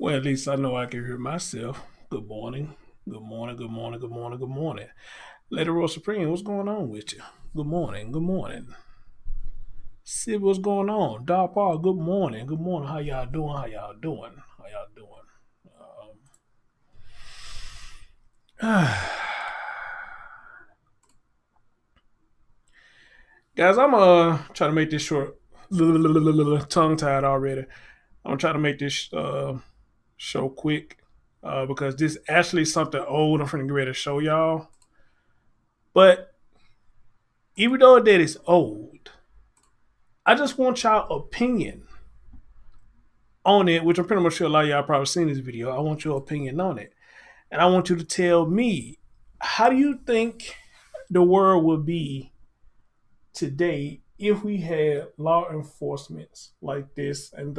Well, at least I know I can hear myself. Good morning. Good morning. Good morning. Good morning. Good morning. Lady Roll Supreme, what's going on with you? Good morning. Good morning. Sid, what's going on? Doc Paul, good morning. Good morning. How y'all doing? How y'all doing? How y'all doing? Guys, I'm trying to make this short. Tongue tied already. I'm trying to make this show quick because this actually something old I'm finna get ready to show y'all. But even though that is old, I just want y'all opinion on it, which I'm pretty much sure a lot of y'all probably seen this video. I want your opinion on it. And I want you to tell me, how do you think the world would be today if we had law enforcement like this and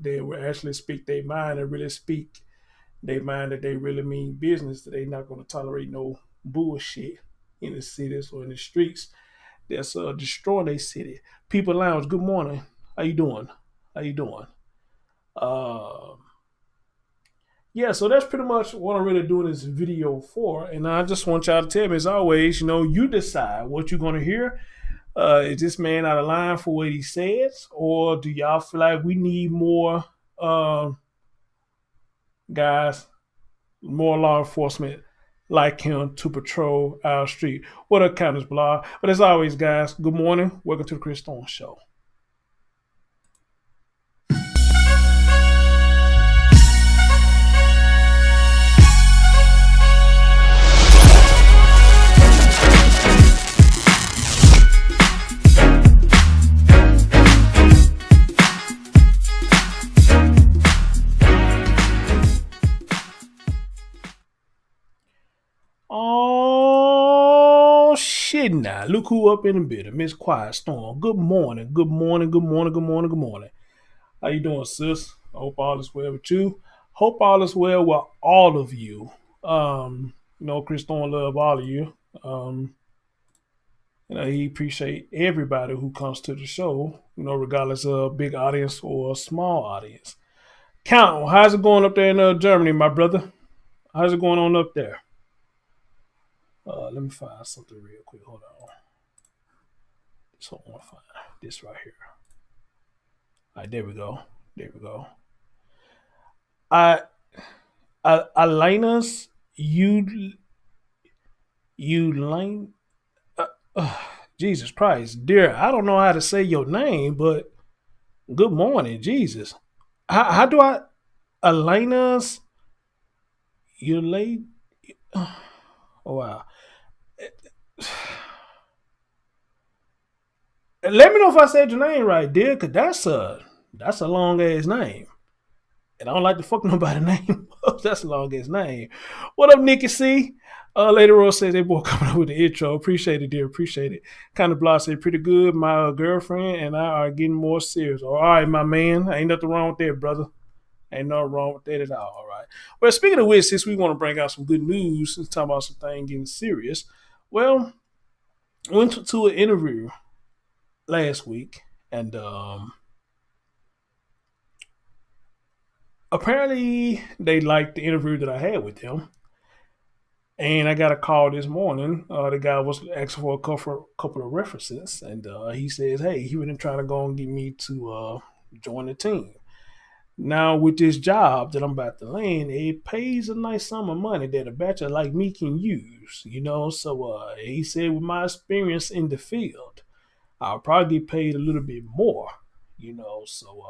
they would actually speak their mind and really speak their mind, that they really mean business, that they're not going to tolerate no bullshit in the cities or in the streets that's destroying their city. People Lounge, good morning. How you doing? How you doing? Uh, yeah, so that's pretty much what I'm really doing this video for. And I just want y'all to tell me, as always, you decide what you're going to hear. Is this man out of line for what he says? Or do y'all feel like we need more guys, more law enforcement like him to patrol our street? What up, Countess Blog? But as always, guys, good morning. Welcome to the Chris Stone Show. Oh shit! Now look who up in the building, Miss Quiet Storm. Good morning. Good morning. Good morning. Good morning. Good morning. How you doing, sis? I hope all is well with you. Hope all is well with all of you. Chris Storm love all of you. He appreciate everybody who comes to the show. Regardless of a big audience or a small audience. Count, how's it going up there in Germany, my brother? How's it going on up there? Let me find something real quick. Hold on. So I want to find this right here. All right, there we go. There we go. I Linus, you Lane. Jesus Christ, dear, I don't know how to say your name, but good morning, Jesus. How do I, Elena's, you late? Oh wow. Let me know if I said your name right, dear, because that's a long ass name. And I don't like to fuck nobody name. That's a long ass name. What up, Nikki C? Later on says they boy coming up with the intro. Appreciate it, dear. Appreciate it. Kind of blah said pretty good. My girlfriend and I are getting more serious. All right, my man. Ain't nothing wrong with that, brother. Ain't nothing wrong with that at all. All right. Well, speaking of which, since we want to bring out some good news and talk about some things getting serious, well, I went to an interview last week, and apparently they liked the interview that I had with them. And I got a call this morning. The guy was asking for a couple of references, and he says, "Hey, he been trying to go and get me to join the team." Now, with this job that I'm about to land, it pays a nice sum of money that a bachelor like me can use. So he said, with my experience in the field, I'll probably get paid a little bit more. So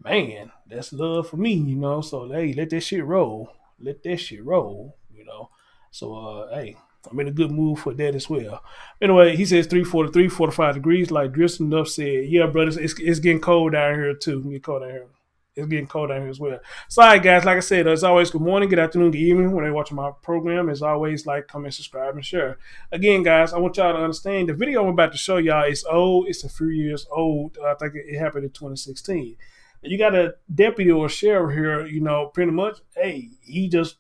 man, that's love for me. So hey, let that shit roll. Let that shit roll. So hey, I'm in a good mood for that as well. Anyway, he says 343, 45 degrees, like Driston Enough said. Yeah, brothers, it's getting cold down here too. It's getting cold down here as well. So, all right, guys, like I said, as always, good morning, good afternoon, good evening when you're watching my program. As always, like, comment, subscribe, and share. Again, guys, I want y'all to understand the video I'm about to show y'all is old. It's a few years old. I think it happened in 2016. You got a deputy or a sheriff here, pretty much, hey, he just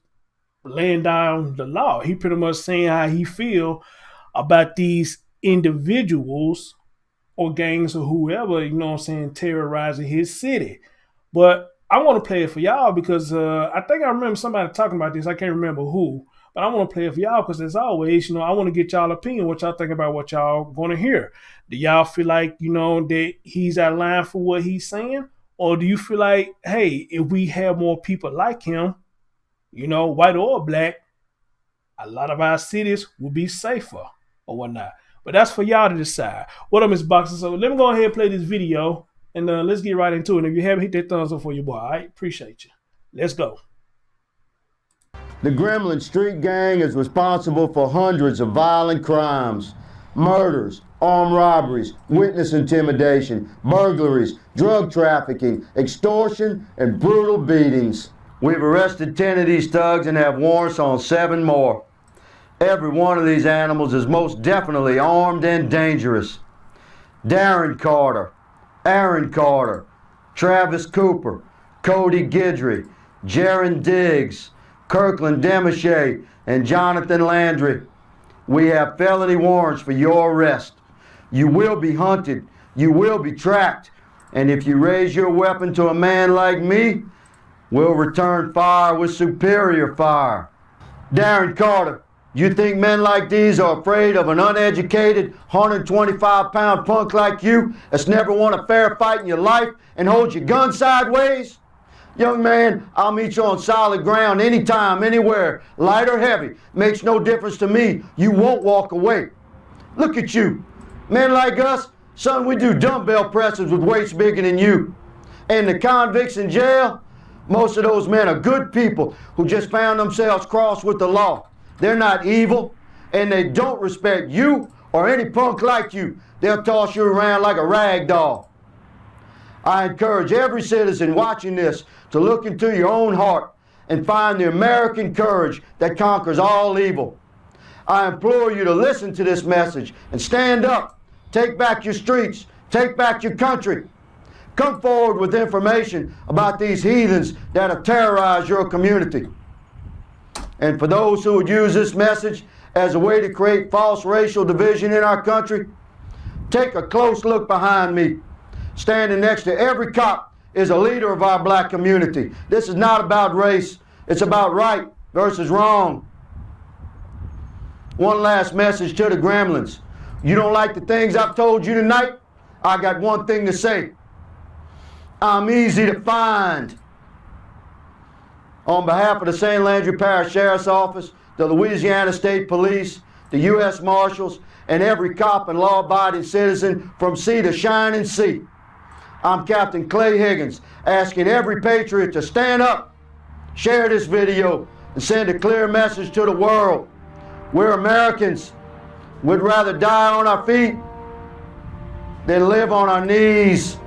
laying down the law. He pretty much saying how he feel about these individuals or gangs or whoever, terrorizing his city. But I want to play it for y'all because I think I remember somebody talking about this. I can't remember who, but I want to play it for y'all because as always, I want to get y'all opinion, what y'all think about what y'all going to hear. Do y'all feel like that he's out of line for what he's saying, or do you feel like, hey, if we have more people like him, white or black, a lot of our cities will be safer or whatnot. But that's for y'all to decide. What up, Miss Boxer? So let me go ahead and play this video and let's get right into it. And if you haven't, hit that thumbs up for your boy. All right, appreciate you. Let's go. The Gremlin Street Gang is responsible for hundreds of violent crimes, murders, armed robberies, witness intimidation, burglaries, drug trafficking, extortion, and brutal beatings. We've arrested 10 of these thugs and have warrants on 7 more. Every one of these animals is most definitely armed and dangerous. Darren Carter, Aaron Carter, Travis Cooper, Cody Guidry, Jaron Diggs, Kirkland Demichet, and Jonathan Landry. We have felony warrants for your arrest. You will be hunted. You will be tracked. And if you raise your weapon to a man like me, we'll return fire with superior fire. Darren Carter, you think men like these are afraid of an uneducated, 125-pound punk like you that's never won a fair fight in your life and holds your gun sideways? Young man, I'll meet you on solid ground anytime, anywhere, light or heavy. Makes no difference to me. You won't walk away. Look at you. Men like us, son, we do dumbbell presses with weights bigger than you. And the convicts in jail, most of those men are good people who just found themselves crossed with the law. They're not evil, and they don't respect you or any punk like you. They'll toss you around like a rag doll. I encourage every citizen watching this to look into your own heart and find the American courage that conquers all evil. I implore you to listen to this message and stand up. Take back your streets. Take back your country. Come forward with information about these heathens that have terrorized your community. And for those who would use this message as a way to create false racial division in our country, take a close look behind me. Standing next to every cop is a leader of our black community. This is not about race. It's about right versus wrong. One last message to the Gremlins. You don't like the things I've told you tonight? I got one thing to say. I'm easy to find. On behalf of the St. Landry Parish Sheriff's Office, the Louisiana State Police, the U.S. Marshals, and every cop and law-abiding citizen from sea to shining sea, I'm Captain Clay Higgins, asking every patriot to stand up, share this video, and send a clear message to the world. We're Americans. We'd rather die on our feet than live on our knees.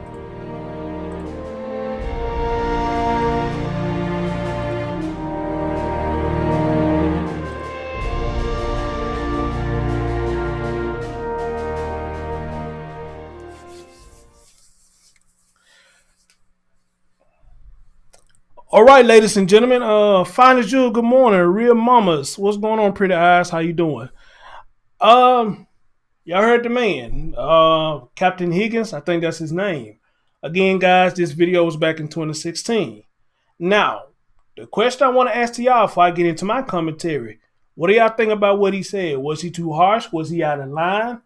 All right, ladies and gentlemen. Fine as you. Good morning, real mamas. What's going on, pretty eyes? How you doing? Y'all heard the man, Captain Higgins. I think that's his name. Again, guys, this video was back in 2016. Now, the question I want to ask to y'all before I get into my commentary: what do y'all think about what he said? Was he too harsh? Was he out of line?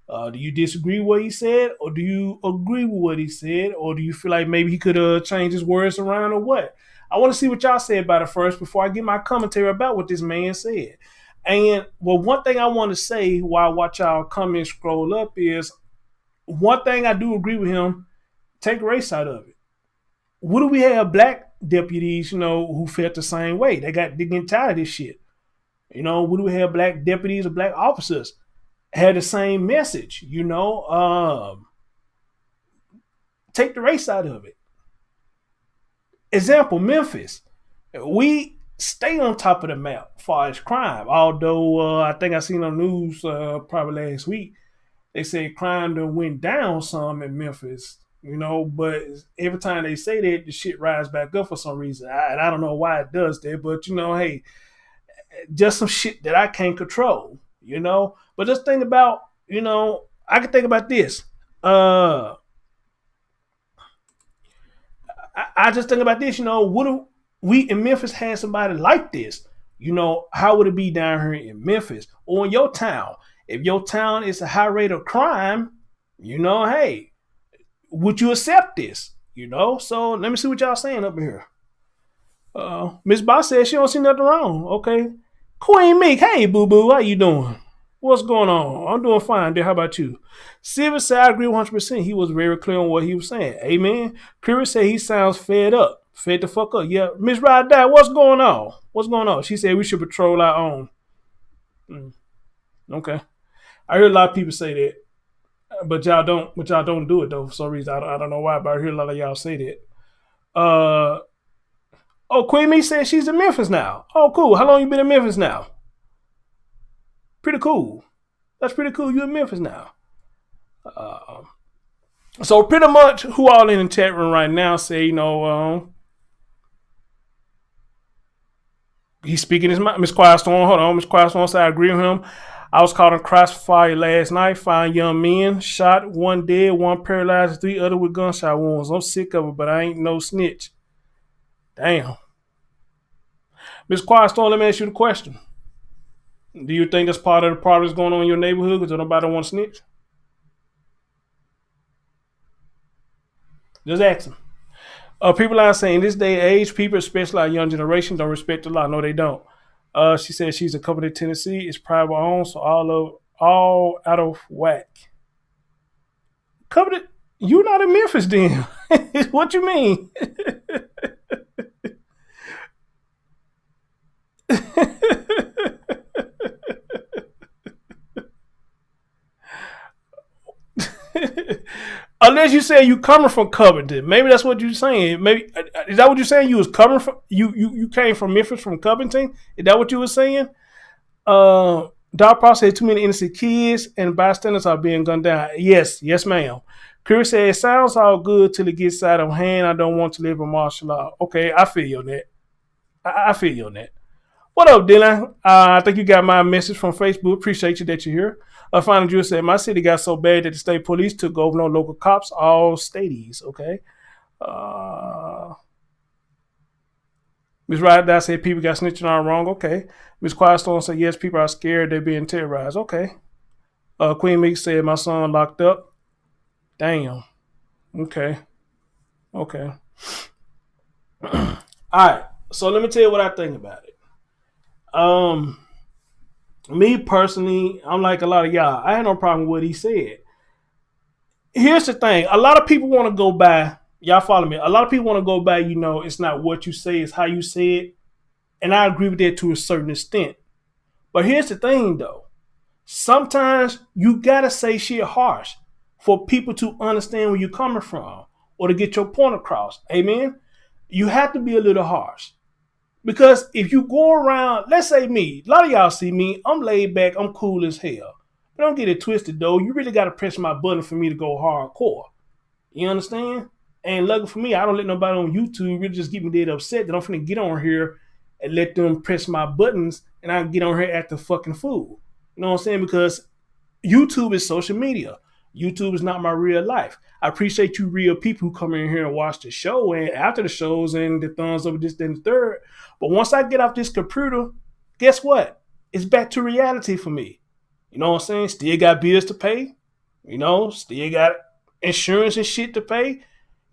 Do you disagree with what he said, or do you agree with what he said, or do you feel like maybe he could have changed his words around, or what? I want to see what y'all say about it first before I get my commentary about what this man said. And well, one thing I want to say while I watch y'all comments scroll up is one thing I do agree with him: take race out of it. What do we have black deputies, who felt the same way? They getting tired of this shit. What do we have black deputies or black officers had the same message? Take the race out of it. Example, Memphis. We stay on top of the map as far as crime. Although I think I seen on the news probably last week, they say crime done went down some in Memphis, but every time they say that, the shit rises back up for some reason. I don't know why it does that, but hey, just some shit that I can't control, But just think about, I can think about this. I just think about this, what if we in Memphis had somebody like this? How would it be down here in Memphis or in your town? If your town is a high rate of crime, hey, would you accept this? So let me see what y'all saying up here. Miss Boss says she don't see nothing wrong. Okay. Queen Meek, hey boo boo, how you doing? What's going on? I'm doing fine. How about you? Silver said I agree 100%. He was very clear on what he was saying. Amen. Curry said he sounds fed up. Fed the fuck up. Yeah. Miss Ride Dad, what's going on? What's going on? She said we should patrol our own. Okay. I hear a lot of people say that. But y'all don't do it though for some reason. I don't know why, but I hear a lot of y'all say that. Queen Me said she's in Memphis now. Oh, cool. How long you been in Memphis now? Pretty cool. That's pretty cool. You in Memphis now. So pretty much who all in the chat room right now say, he's speaking his mind. Miss Quiet Storm, hold on. Miss Quiet Storm said I agree with him. I was caught in crossfire last night. 5 young men shot, 1 dead, 1 paralyzed, 3 other with gunshot wounds. I'm sick of it, but I ain't no snitch. Damn. Miss Quiet Storm, let me ask you the question. Do you think that's part of the problem that's going on in your neighborhood because nobody want to snitch? Just ask them. People are saying this day and age, people, especially our young generation, don't respect the law. No, they don't. She said she's a Covenant, Tennessee. It's private owned, so all out of whack. Covenant, you not in Memphis then. What you mean? Unless you say you coming from Covington, maybe that's what you're saying. Maybe is that what you're saying? You was coming from you came from Memphis from Covington. Is that what you were saying? Doc Pross said too many innocent kids and bystanders are being gunned down. Yes, ma'am. Curry said it sounds all good till it gets out of hand. I don't want to live in martial law. Okay, I feel you on that. I feel you on that. What up, Dylan? I think you got my message from Facebook. Appreciate you that you're here. Final Drew said, my city got so bad that the state police took over no local cops, all stadies. Okay. Ms. Ryder said, people got snitching on wrong. Okay. Ms. Quiet Storm said, yes, people are scared. They're being terrorized. Okay. Queen Meek said, my son locked up. Damn. Okay. All right. So let me tell you what I think about it. Me personally, I'm like a lot of y'all. I had no problem with what he said. Here's the thing. A lot of people want to go by, y'all follow me. A lot of people want to go by, it's not what you say, it's how you say it. And I agree with that to a certain extent. But here's the thing though. Sometimes you gotta say shit harsh for people to understand where you're coming from or to get your point across. Amen. You have to be a little harsh. Because if you go around, let's say me, a lot of y'all see me, I'm laid back, I'm cool as hell. But don't get it twisted though. You really got to press my button for me to go hardcore. You understand? And lucky for me, I don't let nobody on YouTube really just get me dead upset that I'm finna get on here and let them press my buttons and I get on here at the fucking fool. You know what I'm saying? Because YouTube is social media. YouTube is not my real life. I appreciate you real people who come in here and watch the show and after the shows and the thumbs up, this, then the third. But once I get off this computer, guess what? It's back to reality for me. You know what I'm saying? Still got bills to pay. Still got insurance and shit to pay.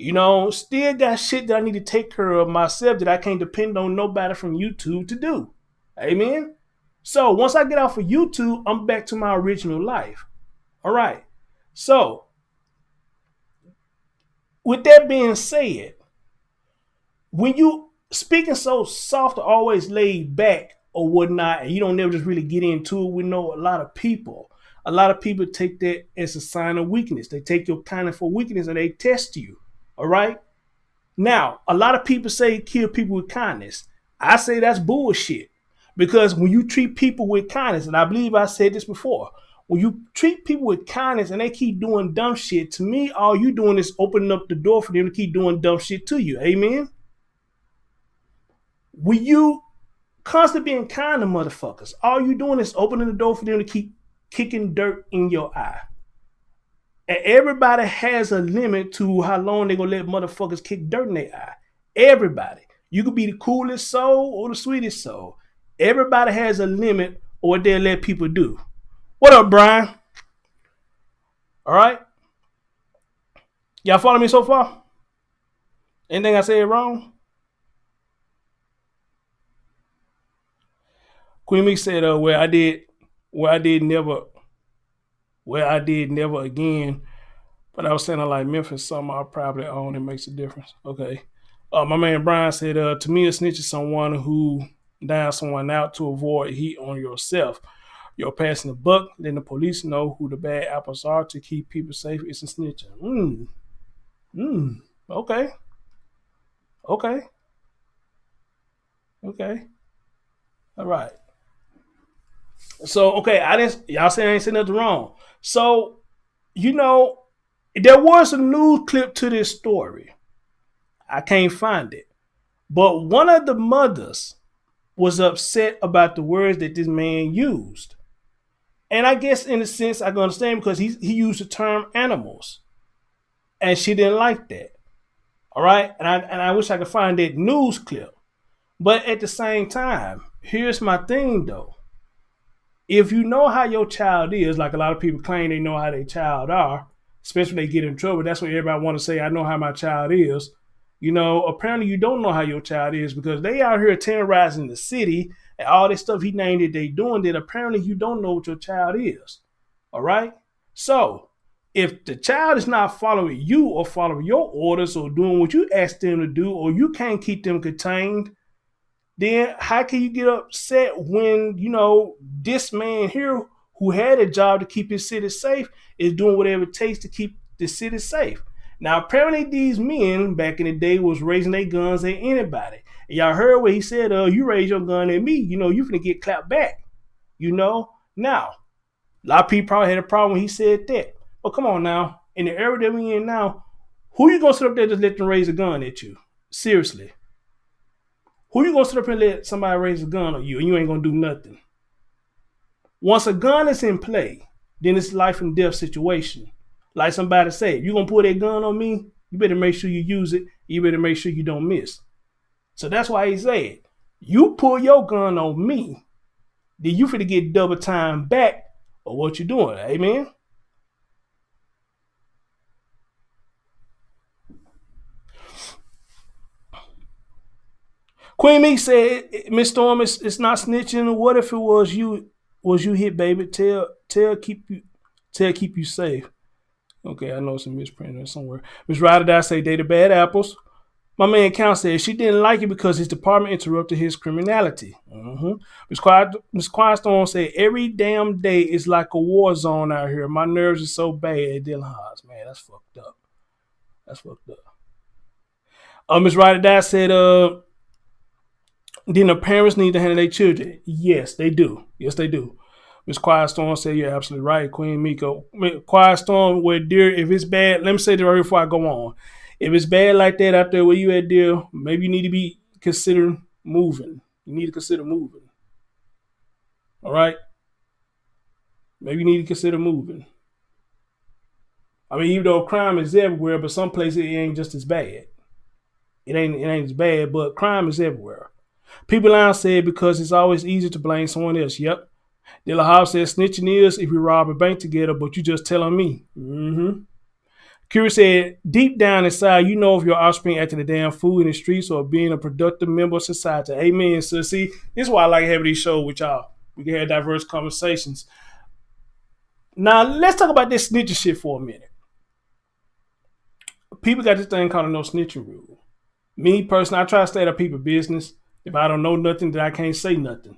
Still got shit that I need to take care of myself that I can't depend on nobody from YouTube to do. Amen? So once I get off of YouTube, I'm back to my original life. All right. So with that being said, when you speaking so soft or always laid back or whatnot, and you don't never just really get into it, we know a lot of people take that as a sign of weakness. They take your kindness for weakness and they test you. All right. Now, a lot of people say kill people with kindness. I say that's bullshit. Because when you treat people with kindness, and I believe I said this before, when you treat people with kindness and they keep doing dumb shit, to me, all you doing is opening up the door for them to keep doing dumb shit to you. Amen? When you constantly being kind to motherfuckers, all you doing is opening the door for them to keep kicking dirt in your eye. And everybody has a limit to how long they're going to let motherfuckers kick dirt in their eye. Everybody. You could be the coolest soul or the sweetest soul. Everybody has a limit of what they'll let people do. What up, Brian? All right. Y'all follow me so far? Anything I said wrong? Queen Meek said, where I did never again. But I was saying like Memphis, something I probably own. It makes a difference. Okay. My man Brian said, to me, a snitch is someone who downs someone out to avoid heat on yourself. You're passing the buck, then the police know who the bad apples are to keep people safe. It's a snitching. Okay. Okay. Okay. All right. So okay, I didn't. Y'all say I ain't saying nothing wrong. So you know, there was a news clip to this story. I can't find it, but one of the mothers was upset about the words that this man used, and I guess in a sense I can understand because he used the term animals, and she didn't like that. All right, and I wish I could find that news clip, but at the same time, here's my thing though. If you know how your child is, like a lot of people claim they know how their child are, especially when they get in trouble, that's what everybody want to say, I know how my child is. You know, apparently you don't know how your child is because they out here terrorizing the city and all this stuff he named that they doing that apparently you don't know what your child is. All right? So if the child is not following you or following your orders or doing what you ask them to do, or you can't keep them contained, then how can you get upset when, you know, this man here who had a job to keep his city safe is doing whatever it takes to keep the city safe? Now, apparently these men back in the day was raising their guns at anybody. And y'all heard what he said, you raise your gun at me, you know, you finna get clapped back. You know? Now, a lot of people probably had a problem when he said that. But come on now, in the era that we in now, who you gonna sit up there just let them raise a gun at you? Seriously. Who you gonna sit up and let somebody raise a gun on you and you ain't gonna do nothing? Once a gun is in play, then it's life and death situation. Like somebody said, if you gonna pull that gun on me, you better make sure you use it. You better make sure you don't miss. So that's why he said, you pull your gun on me, then you finna get double time back of what you're doing. Amen. Queen Meek said, Miss Storm, it's not snitching. What if it was you hit, baby? Keep you safe. Okay, I know some misprint there somewhere. Miss Ryder say they the bad apples. My man Count said she didn't like it because his department interrupted his criminality. Miss Quiet Storm said every damn day is like a war zone out here. My nerves are so bad at Dylan Haas. Man, that's fucked up. That's fucked up. Miss Ryder said, then the parents need to handle their children. Yes, they do. Yes, they do. Miss Quiet Storm said, you're absolutely right, Queen Miko. Quiet Storm, where dear, if it's bad, let me say this right before I go on. If it's bad like that out there where you at, dear, maybe you need to be considering moving. You need to consider moving. All right? Maybe you need to consider moving. I mean, even though crime is everywhere, but some places it ain't just as bad. It ain't as bad, but crime is everywhere. People now said because it's always easier to blame someone else. Yep. De La House said snitching is if we rob a bank together, but you just telling me. Curie said, deep down inside, you know if your offspring acting a damn fool in the streets or being a productive member of society. Amen. So see, this is why I like having these shows with y'all. We can have diverse conversations. Now let's talk about this snitching shit for a minute. People got this thing called a no snitching rule. Me personally, I try to stay out of people's business. If I don't know nothing, then I can't say nothing.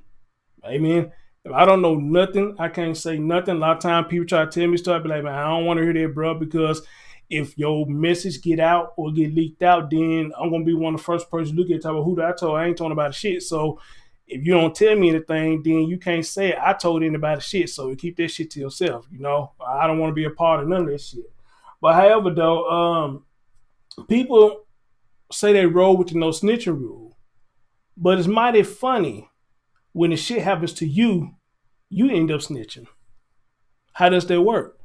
Amen. If I don't know nothing, I can't say nothing. A lot of times people try to tell me stuff, be like, man, I don't want to hear that, bro, because if your message get out or get leaked out, then I'm going to be one of the first persons to look at it, talk about who I told. I ain't talking about shit. So if you don't tell me anything, then you can't say I told anybody shit. So you keep that shit to yourself. You know, I don't want to be a part of none of that shit. But however, though, people say they roll with the no snitching rule, but it's mighty funny when the shit happens to you, you end up snitching. How does that work?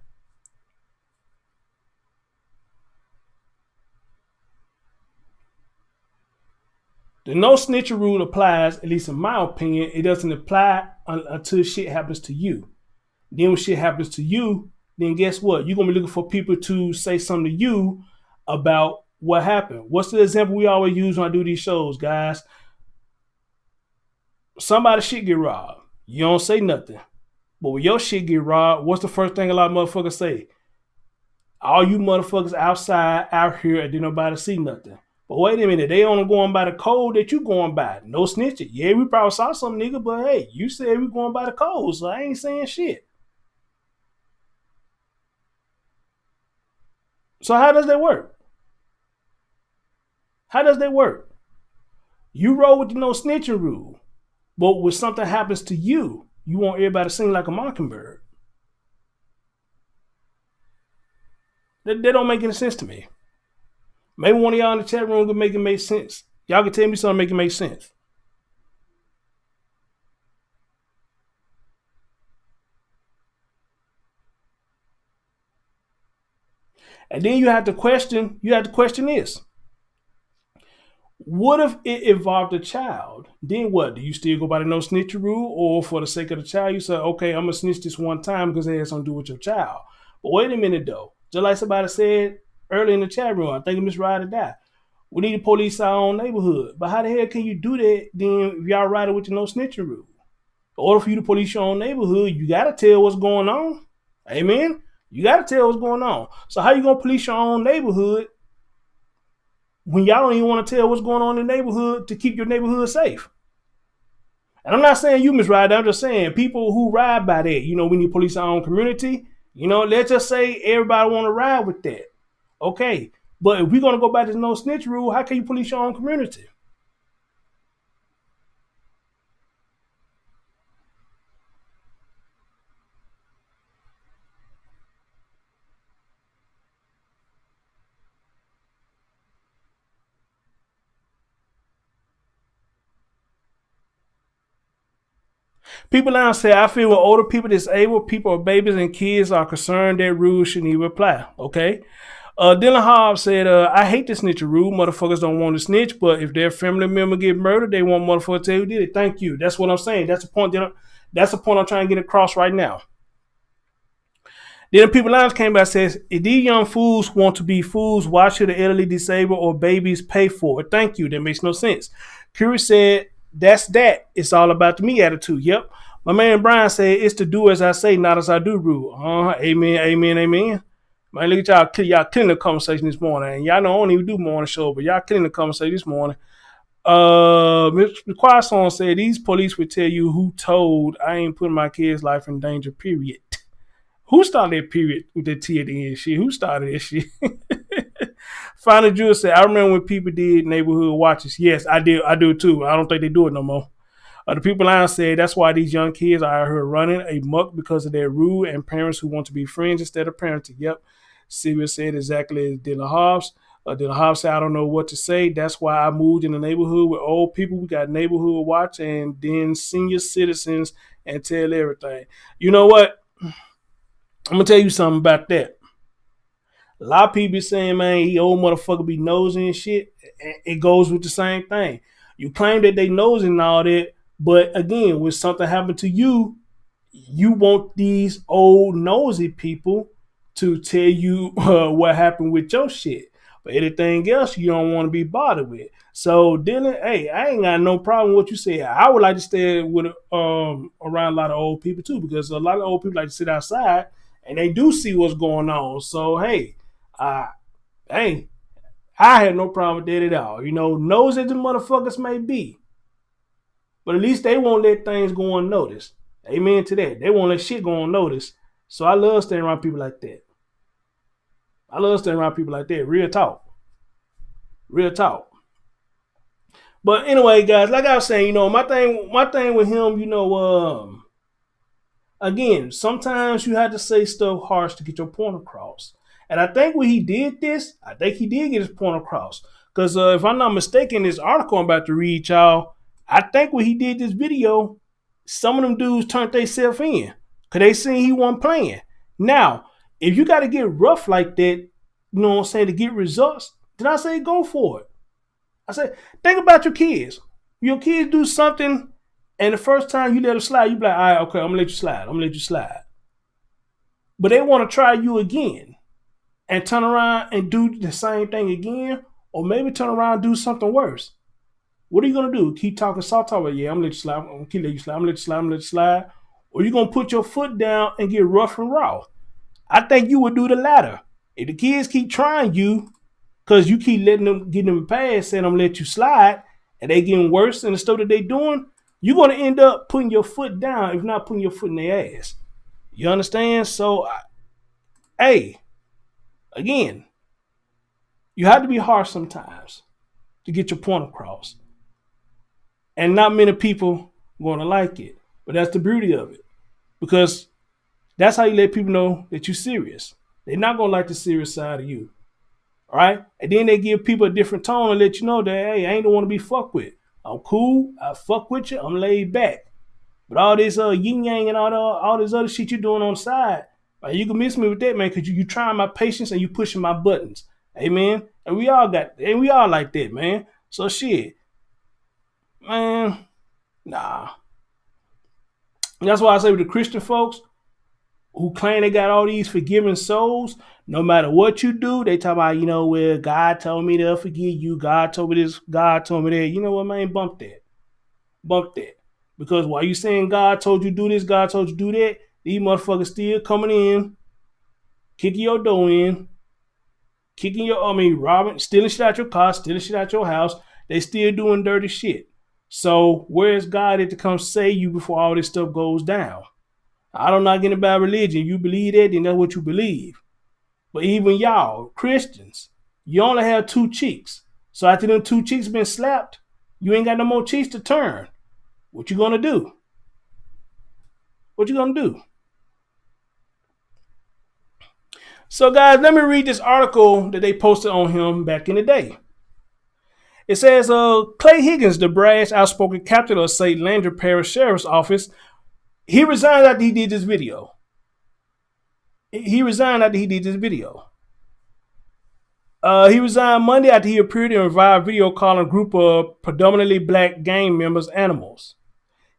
The no snitching rule applies, at least in my opinion. It doesn't apply until shit happens to you. Then when shit happens to you, then guess what? You're gonna be looking for people to say something to you about what happened. What's the example we always use when I do these shows, guys? Somebody shit get robbed. You don't say nothing. But when your shit get robbed, what's the first thing a lot of motherfuckers say? All you motherfuckers outside out here and didn't nobody see nothing. But wait a minute, they only going by the code that you going by. No snitching. Yeah, we probably saw some nigga, but hey, you said we going by the code, so I ain't saying shit. So how does that work? How does that work? You roll with the no snitching rule, but when something happens to you, you want everybody to sing like a mockingbird. That don't make any sense to me. Maybe one of y'all in the chat room can make it make sense. Y'all can tell me something make it make sense. And then you have to question this. What if it involved a child? Then what? Do you still go by the no snitch rule? Or for the sake of the child, you say, okay, I'm going to snitch this one time because it has something to do with your child. But wait a minute, though. Just like somebody said earlier in the chat room, I think Miss Ryder died. We need to police our own neighborhood. But how the hell can you do that then if y'all ride it with the no snitching rule? In order for you to police your own neighborhood, you got to tell what's going on. Amen? You got to tell what's going on. So how you going to police your own neighborhood when y'all don't even want to tell what's going on in the neighborhood to keep your neighborhood safe? And I'm not saying you, Miss Ryder. I'm just saying people who ride by that. You know, we need to police our own community. You know, let's just say everybody want to ride with that. Okay. But if we're going to go back to the no snitch rule, how can you police your own community? People now say, I feel with older people, disabled people, or babies and kids are concerned that rules shouldn't even apply. Okay. Dylan Hobbs said, I hate the snitch rule. Motherfuckers don't want to snitch, but if their family member get murdered, they want motherfuckers to tell who did it. Thank you. That's what I'm saying. That's the point. That's the point I'm trying to get across right now. Then people lines came back and says, if these young fools want to be fools, why should the elderly, disabled, or babies pay for it? Thank you. That makes no sense. Curry said, that's that. It's all about the me attitude. Yep. My man Brian said, it's to do as I say, not as I do rule. Amen, amen, amen. Man, look at y'all killing the conversation this morning. And y'all know I don't even do morning show, but y'all killing the conversation this morning. Mr. Choir Song said, these police would tell you who told I ain't putting my kid's life in danger, period. Who started that period with that T at the end shit? Who started that shit? Final Jewel said, I remember when people did neighborhood watches. Yes, I do too. I don't think they do it no more. The people line said that's why these young kids are out here running amok because of their rude and parents who want to be friends instead of parenting. Yep. Sylvia said exactly as Dylan Hobbs. Dylan Hobbs said, I don't know what to say. That's why I moved in the neighborhood with old people. We got neighborhood watch and then senior citizens and tell everything. You know what? I'm going to tell you something about that. A lot of people be saying, man, he old motherfucker be nosing and shit. It goes with the same thing. You claim that they nosing and all that, but again, when something happened to you, you want these old nosy people to tell you what happened with your shit. But anything else, you don't want to be bothered with. So Dylan, hey, I ain't got no problem with what you say. I would like to stay with around a lot of old people too, because a lot of old people like to sit outside and they do see what's going on. So hey, I had no problem with that at all. You know, nosy the motherfuckers may be, but at least they won't let things go unnoticed. Amen to that. They won't let shit go unnoticed. So I love staying around people like that. Real talk. Real talk. But anyway, guys, like I was saying, you know, my thing with him, you know, again, sometimes you have to say stuff harsh to get your point across. And I think when he did this, I think he did get his point across. Because if I'm not mistaken, this article I'm about to read, y'all, I think when he did this video, some of them dudes turned themselves in. Because they seen he wasn't playing. Now, if you got to get rough like that, you know what I'm saying, to get results, then I say go for it. I said, think about your kids. Your kids do something, and the first time you let them slide, you be like, all right, okay, I'm gonna let you slide. I'm gonna let you slide. But they want to try you again and turn around and do the same thing again, or maybe turn around and do something worse. What are you gonna do? Keep talking soft talk? Yeah, I'm gonna let you slide. I'm gonna keep let you slide. I'm gonna let you slide. I'm gonna let you slide. Or you gonna put your foot down and get rough and raw? I think you would do the latter. If the kids keep trying you, because you keep letting them getting them a pass, saying I'm gonna let you slide, and they getting worse in the stuff that they doing, you're gonna end up putting your foot down, if not putting your foot in their ass. You understand? So, hey, again, you have to be harsh sometimes to get your point across, and not many people gonna like it. But that's the beauty of it, because that's how you let people know that you're serious. They're not gonna like the serious side of you. All right. And then they give people a different tone and let you know that, hey, I ain't the one to be fucked with. I'm cool. I fuck with you. I'm laid back. But all this yin yang and all this other shit you're doing on the side, like, you can miss me with that, man, because you trying my patience and you pushing my buttons. Amen. And we all like that, man. So shit, man, nah. That's why I say with the Christian folks who claim they got all these forgiving souls, no matter what you do, they talk about, well, God told me to forgive you. God told me this. God told me that. You know what, man? Bump that. Bump that. Because while you saying God told you do this, God told you do that, these motherfuckers still coming in, kicking your door in, robbing, stealing shit out your car, stealing shit out your house. They still doing dirty shit. So where's God at to come save you before all this stuff goes down? I don't know anything about religion. You believe that, then that's what you believe. But even y'all, Christians, you only have two cheeks. So after them two cheeks been slapped, you ain't got no more cheeks to turn. What you gonna do? What you gonna do? So guys, let me read this article that they posted on him back in the day. It says, Clay Higgins, the brash, outspoken captain of St. Landry Parish Sheriff's Office, he resigned after he did this video. He resigned Monday after he appeared in a revived video calling a group of predominantly black gang members animals.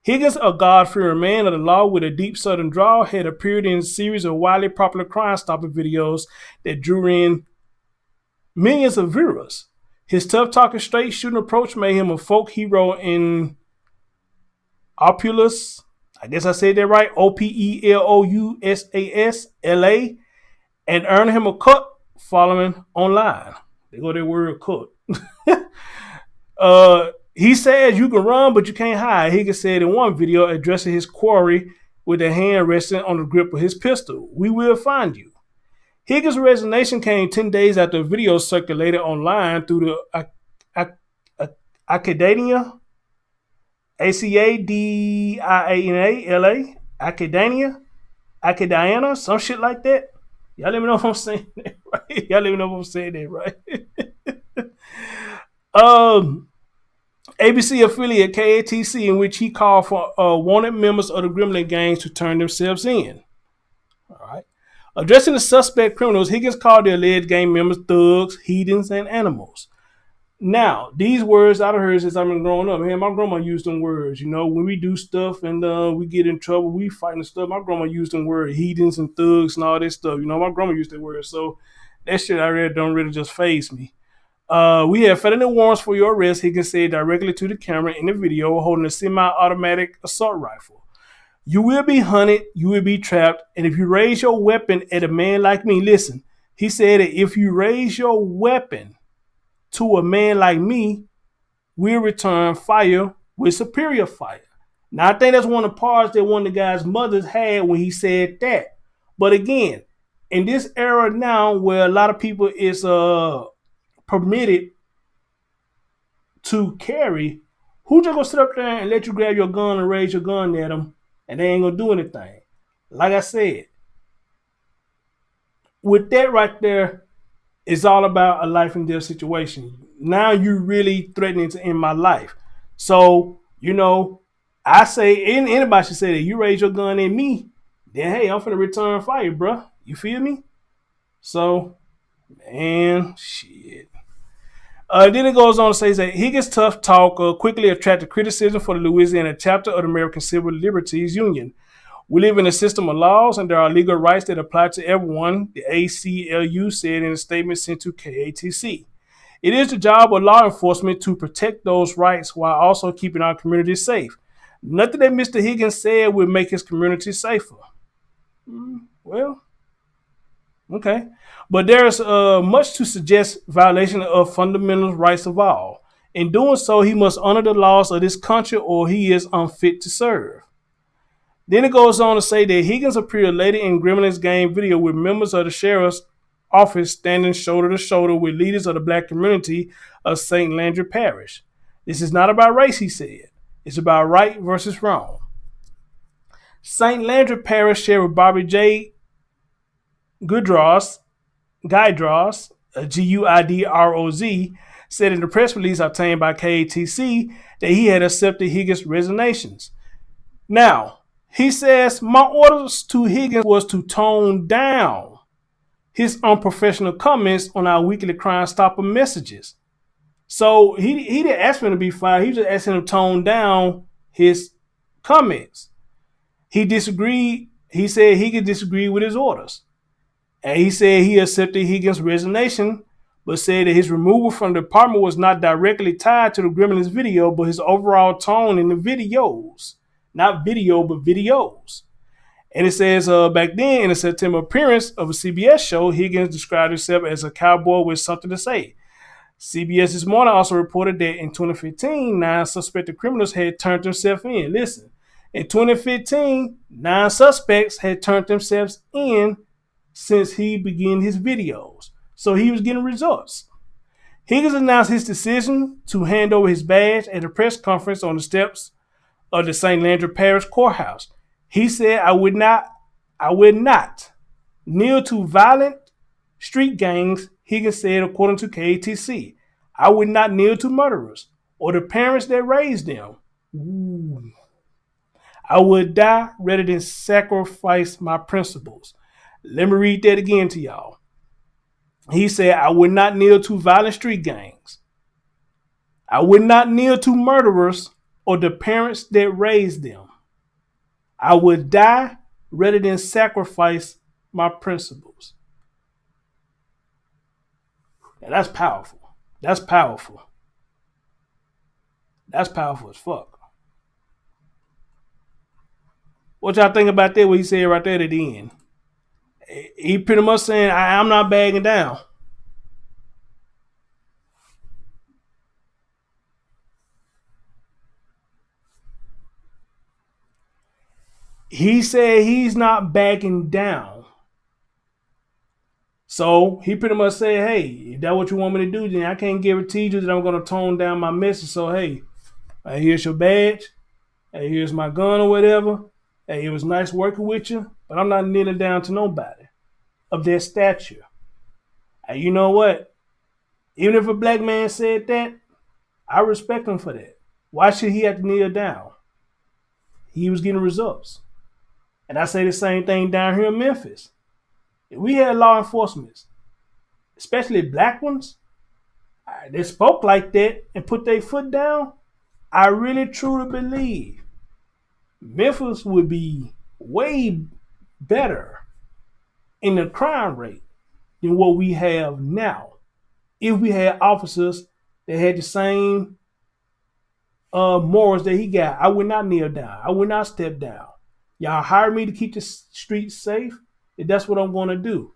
Higgins, a God-fearing man of the law with a deep southern drawl, had appeared in a series of widely popular crime-stopping videos that drew in millions of viewers. His tough-talking, straight-shooting approach made him a folk hero in Opulus, I guess I said that right, Opelousas, LA, and earned him a cut following online. They go their word cut. He says you can run, but you can't hide. Higgins said in one video addressing his quarry with a hand resting on the grip of his pistol. We will find you. Higgins' resignation came 10 days after a video circulated online through the Academia, Acadiana, some shit like that. Y'all let me know if I'm saying that right. ABC affiliate KATC, in which he called for wanted members of the Gremlin gangs to turn themselves in. All right. Addressing the suspect criminals, Higgins called the alleged gang members thugs, heathens, and animals. Now, these words I've heard since I've been growing up. Man, my grandma used them words. When we do stuff and we get in trouble, we fighting stuff. My grandma used them words, heathens and thugs and all that stuff. My grandma used that word. So that shit I read don't really just faze me. We have felony warrants for your arrest, Higgins said directly to the camera in the video, holding a semi-automatic assault rifle. You will be hunted, you will be trapped, and if you raise your weapon at a man like me, listen, he said that if you raise your weapon to a man like me, we'll return fire with superior fire. Now, I think that's one of the parts that one of the guy's mothers had when he said that. But again, in this era now where a lot of people is permitted to carry, who just gonna sit up there and let you grab your gun and raise your gun at them and they ain't gonna do anything? Like I said, with that right there, it's all about a life and death situation. Now you're really threatening to end my life. So, I say, anybody should say that you raise your gun at me, then hey, I'm finna return fire, bro. You feel me? So, man, shit. Then it goes on to say that Higgins' tough talk quickly attracted criticism for the Louisiana chapter of the American Civil Liberties Union. We live in a system of laws and there are legal rights that apply to everyone, the ACLU said in a statement sent to KATC. It is the job of law enforcement to protect those rights while also keeping our community safe. Nothing that Mr. Higgins said would make his community safer. Well, okay. But there's much to suggest violation of fundamental rights of all. In doing so, he must honor the laws of this country or he is unfit to serve. Then it goes on to say that Higgins appeared later in Gremlin's game video with members of the sheriff's office standing shoulder to shoulder with leaders of the black community of St. Landry Parish. This is not about race, he said. It's about right versus wrong. St. Landry Parish Sheriff Bobby J. Guidroz, Guidroz, said in the press release obtained by KATC that he had accepted Higgins' resignations. Now, he says, my orders to Higgins was to tone down his unprofessional comments on our weekly Crime Stopper messages. So he didn't ask for him to be fired. He was just asking him to tone down his comments. He disagreed. He said Higgins disagreed with his orders. And he said he accepted Higgins' resignation, but said that his removal from the department was not directly tied to the Gremlins video, but his overall tone in the videos. Not video, but videos. And it says back then in a September appearance of a CBS show, Higgins described himself as a cowboy with something to say. CBS this morning also reported that in 2015, 9 suspected criminals had turned themselves in. Listen, in 2015, 9 suspects had turned themselves in since he began his videos. So he was getting results. Higgins announced his decision to hand over his badge at a press conference on the steps of the St. Landry Parish Courthouse. He said, I would not kneel to violent street gangs, Higgins said, according to KATC. I would not kneel to murderers or the parents that raised them. Ooh. I would die rather than sacrifice my principles. Let me read that again to y'all. He said, I would not kneel to violent street gangs. I would not kneel to murderers or the parents that raised them. I would die rather than sacrifice my principles. Now that's powerful. That's powerful. That's powerful as fuck. What y'all think about that? What he said right there at the end? He pretty much saying, I'm not bagging down. He said he's not backing down. So he pretty much said, hey, if that's what you want me to do, then I can't guarantee you that I'm going to tone down my message. So, hey, here's your badge. Hey, here's my gun or whatever. Hey, it was nice working with you, but I'm not kneeling down to nobody of their stature. Hey, you know what? Even if a black man said that, I respect him for that. Why should he have to kneel down? He was getting results. And I say the same thing down here in Memphis. If we had law enforcement, especially black ones, that spoke like that and put their foot down, I really truly believe Memphis would be way better in the crime rate than what we have now. If we had officers that had the same morals that he got, I would not kneel down. I would not step down. Y'all hired me to keep the streets safe. If that's what I'm going to do.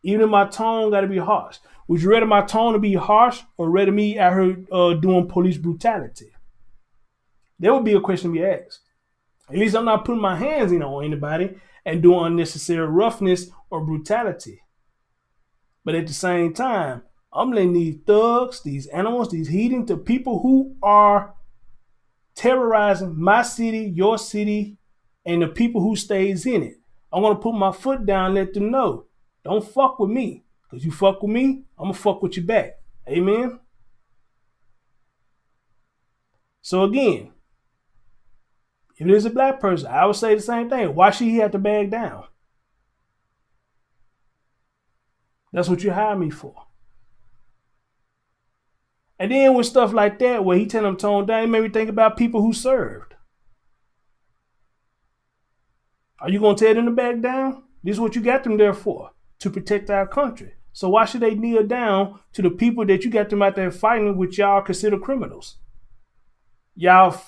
Even if my tone got to be harsh. Would you rather my tone to be harsh or rather me out here doing police brutality? That would be a question to be asked. At least I'm not putting my hands on anybody and doing unnecessary roughness or brutality. But at the same time, I'm letting these thugs, these animals, these heathens, the people who are terrorizing my city, your city, and the people who stays in it. I want to put my foot down and let them know, don't fuck with me. Because you fuck with me, I'm going to fuck with you back. Amen? So again, if there's a black person, I would say the same thing. Why should he have to bag down? That's what you hired me for. And then with stuff like that, where he tell them tone down, it made me think about people who served. Are you gonna tell them to back down? This is what you got them there for, to protect our country. So why should they kneel down to the people that you got them out there fighting, which y'all consider criminals? Y'all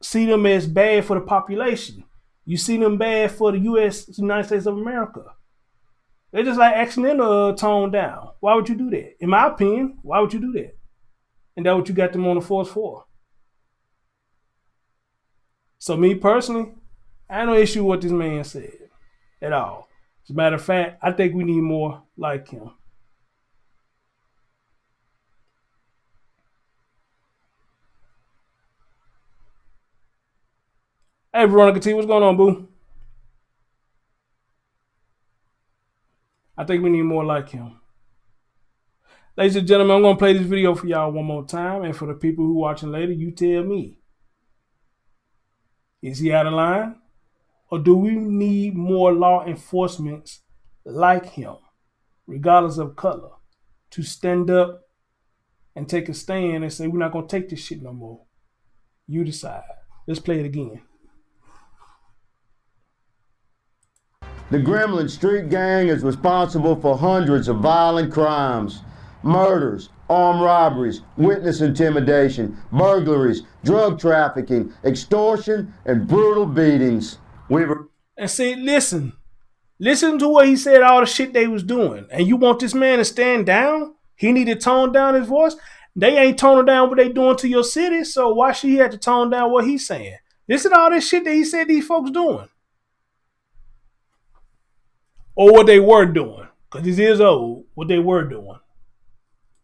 see them as bad for the population. You see them bad for the United States of America. They're just like asking them to tone down. Why would you do that? In my opinion, why would you do that? And that's what you got them on the force for. So me personally, I have no issue with what this man said at all. As a matter of fact, I think we need more like him. Hey, Veronica T, what's going on, boo? I think we need more like him. Ladies and gentlemen, I'm going to play this video for y'all one more time. And for the people who are watching later, you tell me. Is he out of line? Or do we need more law enforcement like him, regardless of color, to stand up and take a stand and say, we're not going to take this shit no more? You decide. Let's play it again. The Gremlin Street Gang is responsible for hundreds of violent crimes, murders, armed robberies, witness intimidation, burglaries, drug trafficking, extortion, and brutal beatings. And see, listen to what he said, all the shit they was doing. And you want this man to stand down? He need to tone down his voice? They ain't toning down what they doing to your city, so why should he have to tone down what he's saying? Listen to all this shit that he said these folks doing. Or what they were doing. Because this is old, what they were doing.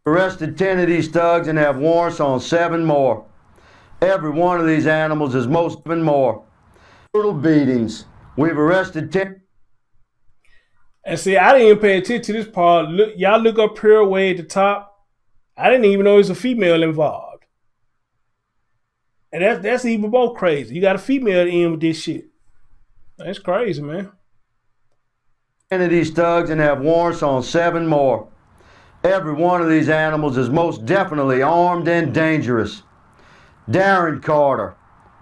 Arrested 10 of these thugs and have warrants on 7 more. Every one of these animals is most and more. Brutal beatings. We've arrested 10. And see, I didn't even pay attention to this part. Look, y'all look up here way at the top. I didn't even know there's a female involved. And that's even more crazy. You got a female in with this shit. That's crazy, man. 10 of these thugs and have warrants on 7 more. Every one of these animals is most definitely armed and dangerous. Darren Carter,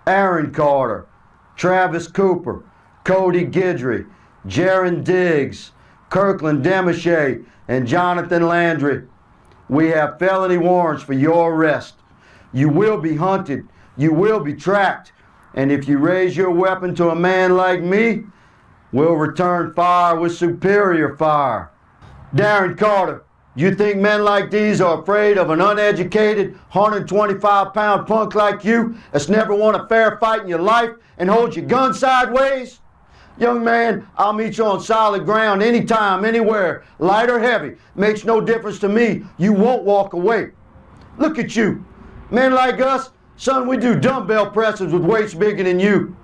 Aaron Carter, Travis Cooper, Cody Guidry, Jaron Diggs, Kirkland Demochet, and Jonathan Landry. We have felony warrants for your arrest. You will be hunted. You will be tracked. And if you raise your weapon to a man like me, we'll return fire with superior fire. Darren Carter, you think men like these are afraid of an uneducated, 125-pound punk like you that's never won a fair fight in your life and holds your gun sideways? Young man, I'll meet you on solid ground anytime, anywhere, light or heavy. Makes no difference to me. You won't walk away. Look at you. Men like us, son, we do dumbbell presses with weights bigger than you.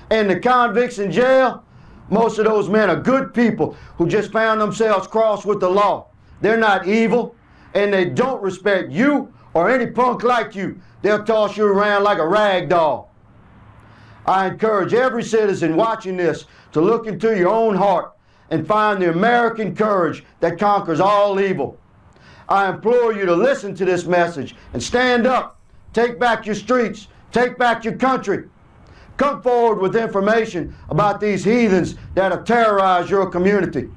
And the convicts in jail, most of those men are good people who just found themselves crossed with the law. They're not evil, and they don't respect you or any punk like you. They'll toss you around like a rag doll. I encourage every citizen watching this to look into your own heart and find the American courage that conquers all evil. I implore you to listen to this message and stand up. Take back your streets. Take back your country. Come forward with information about these heathens that have terrorized your community.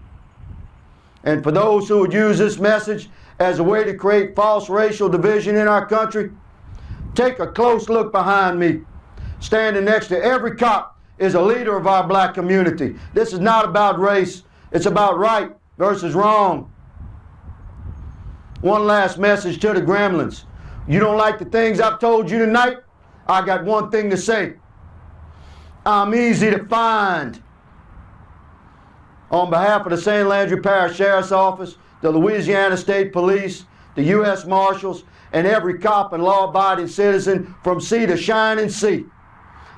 And for those who would use this message as a way to create false racial division in our country, take a close look behind me. Standing next to every cop is a leader of our black community. This is not about race. It's about right versus wrong. One last message to the Gremlins. You don't like the things I've told you tonight? I got one thing to say. I'm easy to find. On behalf of the St. Landry Parish Sheriff's Office, the Louisiana State Police, the U.S. Marshals, and every cop and law-abiding citizen from sea to shining sea,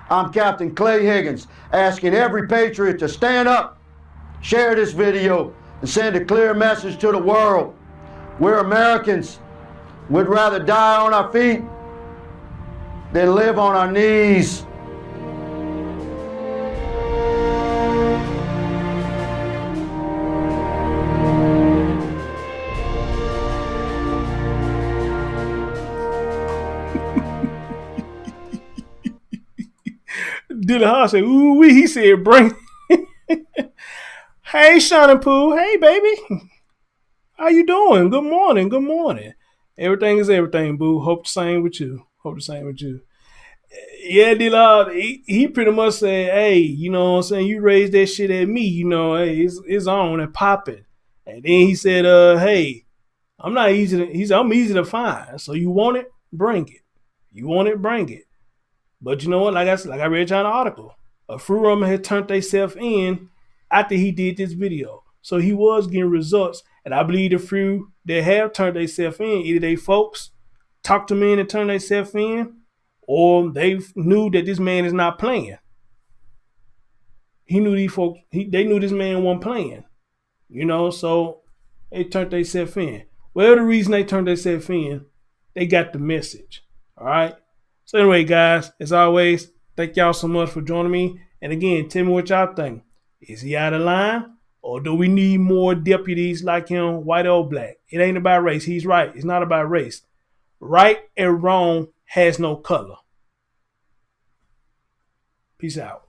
I'm Captain Clay Higgins, asking every patriot to stand up, share this video, and send a clear message to the world. We're Americans. We'd rather die on our feet than live on our knees. Dilly Hall said, ooh wee. He said, bring. Hey, Sean and Pooh. Hey, baby. How you doing? Good morning. Good morning. Everything is everything, boo. Hope the same with you. Hope the same with you. Yeah, D-Lord, he pretty much said, hey, you know what I'm saying? You raised that shit at me, you know, hey, it's on and popping. And then he said, hey, I'm not easy to, he said, I'm easy to find. So you want it? Bring it. You want it? Bring it. But you know what? Like I read y'all an article. A fruit runner had turned themselves in after he did this video. So he was getting results. And I believe the few that have turned themselves in, either they folks talked them in and turned themselves in, or they knew that this man is not playing. He knew these folks, they knew this man wasn't playing. You know, so they turned themselves in. Whatever the reason they turned themselves in, they got the message. All right. So anyway, guys, as always, thank y'all so much for joining me. And again, tell me what y'all think. Is he out of line? Or do we need more deputies like him, white or black? It ain't about race. He's right. It's not about race. Right and wrong has no color. Peace out.